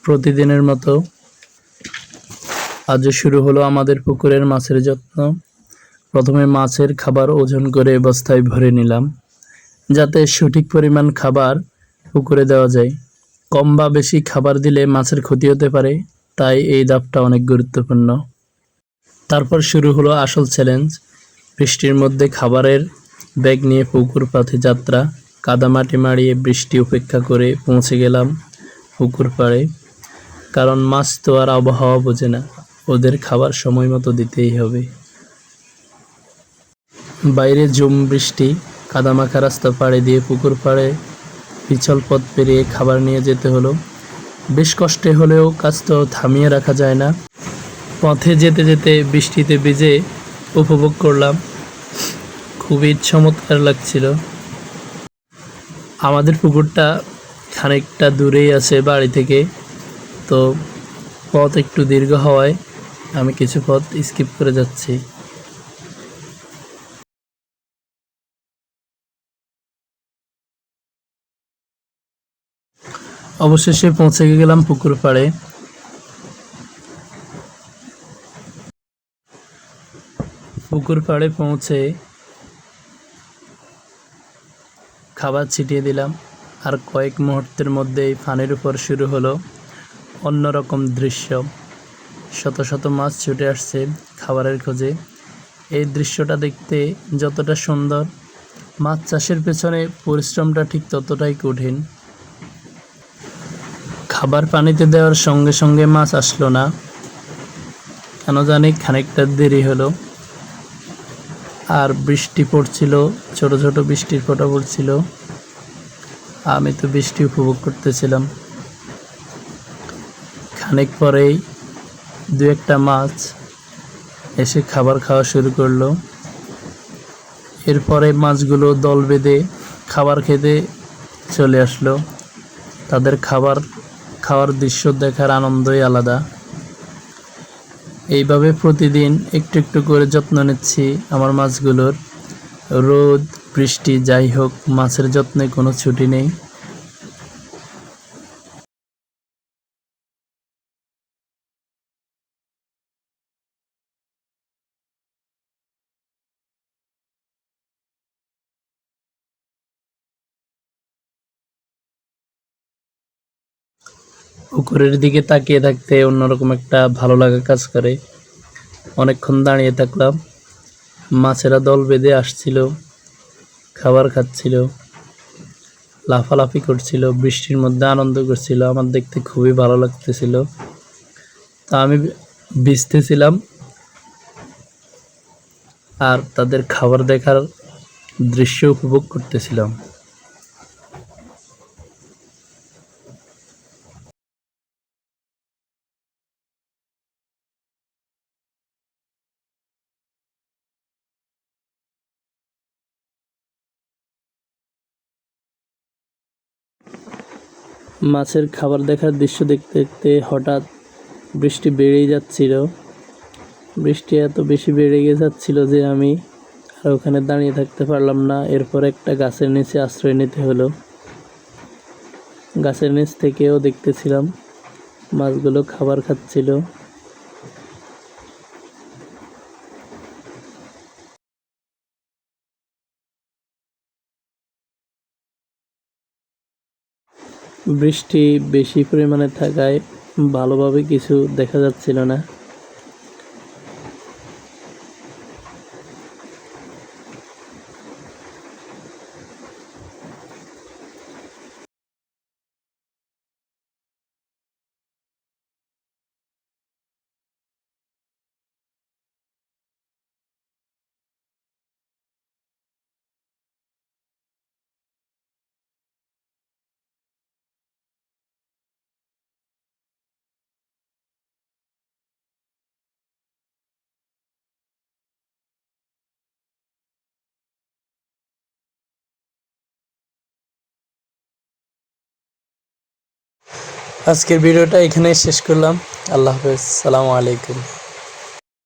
প্রতিদিনের মতো আজও শুরু হলো আমাদের পুকুরের মাছের যত্ন। প্রথমে মাছের খাবার ওজন করে বস্তায় ভরে নিলাম, যাতে সঠিক পরিমাণ খাবার পুকুরে দেওয়া যায়। কম বা বেশি খাবার দিলে মাছের ক্ষতি হতে পারে, তাই এই ধাপটা অনেক গুরুত্বপূর্ণ। তারপর শুরু হলো আসল চ্যালেঞ্জ, বৃষ্টির মধ্যে খাবারের ব্যাগ নিয়ে পুকুর পথে যাত্রা। কাদামাটি মাড়িয়ে বৃষ্টি উপেক্ষা করে পৌঁছে গেলাম পুকুর পাড়ে, কারণ মাছ তো আর আবহাওয়া বোঝে না, ওদের খাবার সময় মতো দিতেই হবে। বাইরে ঝুম বৃষ্টি, কাদামাখা রাস্তা পাড়ে দিয়ে পুকুর পাড়ে পিছল পথ পেরিয়ে খাবার নিয়ে যেতে হলো। বেশ কষ্টে হলেও কাজ তো থামিয়ে রাখা যায় না। পথে যেতে যেতে বৃষ্টিতে ভিজে উপভোগ করলাম, খুবই চমৎকার লাগছিল। আমাদের পুকুরটা খানিকটা দূরেই আছে বাড়ি থেকে, তো পথ একটু দীর্ঘ হওয়ায় আমি কিছু পথ স্কিপ করে যাচ্ছি। অবশেষে পৌঁছে গেলাম পুকুর পাড়ে। পুকুর পাড়ে পৌঁছে খাবার ছিটিয়ে দিলাম, আর কয়েক মুহূর্তের মধ্যেই ফানের উপর শুরু হলো অন্যরকম দৃশ্য। শত শত মাছ ছুটে আসছে খাবারের খোঁজে। এই দৃশ্যটা দেখতে যতটা সুন্দর, মাছ চাষের পেছনে পরিশ্রমটা ঠিক ততটাই কঠিন। খাবার পানিতে দেওয়ার সঙ্গে সঙ্গে মাছ আসলো না, কেন জানি খানিকটা দেরি হলো। আর বৃষ্টি পড়ছিল, ছোট ছোট বৃষ্টির ফোঁটা পড়ছিল। আমি তো বৃষ্টি উপভোগ করতেছিলাম। খানিক পরেই দু একটা মাছ এসে খাবার খাওয়া শুরু করলো। এরপরে মাছগুলো দল বেঁধে খাবার খেতে চলে আসলো। তাদের খাওয়ার দৃশ্য দেখার আনন্দই আলাদা। এইভাবে প্রতিদিন একটু একটু করে যত্ন নিচ্ছি আমার মাছগুলোর। রোদ বৃষ্টি যাই হোক, মাছের যত্নে কোনো ছুটি নেই। পুকুরের দিকে তাকিয়ে থাকতে অন্যরকম একটা ভালো লাগা কাজ করে। অনেকক্ষণ দাঁড়িয়ে থাকলাম, মাছেরা দল বেঁধে আসছিল, খাবার খাচ্ছিল, লাফালাফি করছিল, বৃষ্টির মধ্যে আনন্দ করছিল। আমার দেখতে খুবই ভালো লাগতেছিল। তা আমি ভিজতেছিলাম আর তাদের খাবার দেখার দৃশ্য উপভোগ করতেছিলাম। মাছের খাবার দেখার দৃশ্য দেখতে দেখতে হঠাৎ বৃষ্টি বেড়েই যাচ্ছিল। বৃষ্টি এত বেশি বেড়ে যাচ্ছিল যে আমি আর ওখানে দাঁড়িয়ে থাকতে পারলাম না। এরপর একটা গাছের নিচে আশ্রয় নিতে হলো। গাছের নিচ থেকেও দেখতেছিলাম মাছগুলো খাবার খাচ্ছিল। বৃষ্টি বেশি পরিমাণে থাকায় ভালোভাবে কিছু দেখা যাচ্ছিল না। আজকের ভিডিওটা এখানেই শেষ করলাম। আল্লাহ হাফেজ, সালামু আলাইকুম।